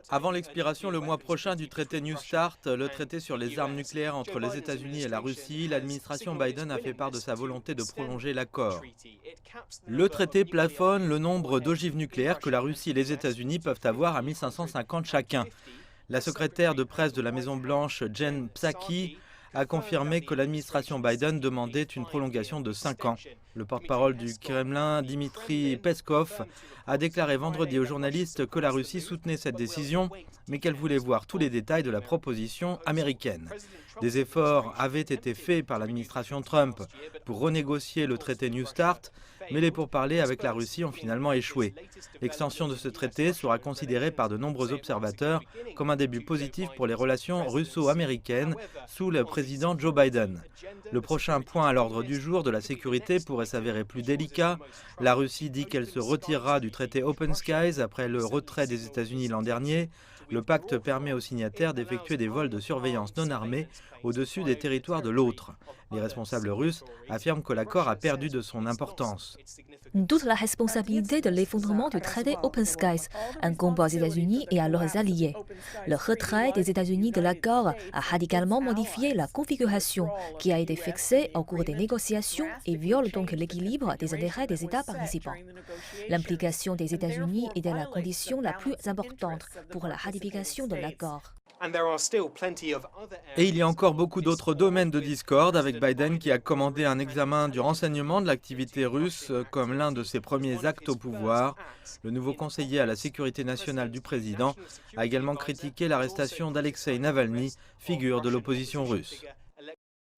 Avant l'expiration le mois prochain du traité New START, le traité sur les armes nucléaires entre les États-Unis et la Russie, l'administration Biden a fait part de sa volonté de prolonger l'accord. Le traité plafonne le nombre d'ogives nucléaires que la Russie et les États-Unis peuvent avoir à 1550 chacun. La secrétaire de presse de la Maison-Blanche, Jen Psaki, a confirmé que l'administration Biden demandait une prolongation de 5 ans. Le porte-parole du Kremlin, Dmitry Peskov, a déclaré vendredi aux journalistes que la Russie soutenait cette décision, mais qu'elle voulait voir tous les détails de la proposition américaine. Des efforts avaient été faits par l'administration Trump pour renégocier le traité New START, mais les pourparlers avec la Russie ont finalement échoué. L'extension de ce traité sera considérée par de nombreux observateurs comme un début positif pour les relations russo-américaines sous le président Joe Biden. Le prochain point à l'ordre du jour de la sécurité pourrait s'avérer plus délicat. La Russie dit qu'elle se retirera du traité Open Skies après le retrait des États-Unis l'an dernier. Le pacte permet aux signataires d'effectuer des vols de surveillance non armés au-dessus des territoires de l'autre. Les responsables russes affirment que l'accord a perdu de son importance. Toute la responsabilité de l'effondrement du traité Open Skies incombe aux États-Unis et à leurs alliés. Le retrait des États-Unis de l'accord a radicalement modifié la configuration qui a été fixée au cours des négociations et viole donc l'équilibre des intérêts des États participants. L'implication des États-Unis était la condition la plus importante pour la ratification de l'accord. Et il y a encore beaucoup d'autres domaines de discorde, avec Biden qui a commandé un examen du renseignement de l'activité russe comme l'un de ses premiers actes au pouvoir. Le nouveau conseiller à la sécurité nationale du président a également critiqué l'arrestation d'Alexeï Navalny, figure de l'opposition russe.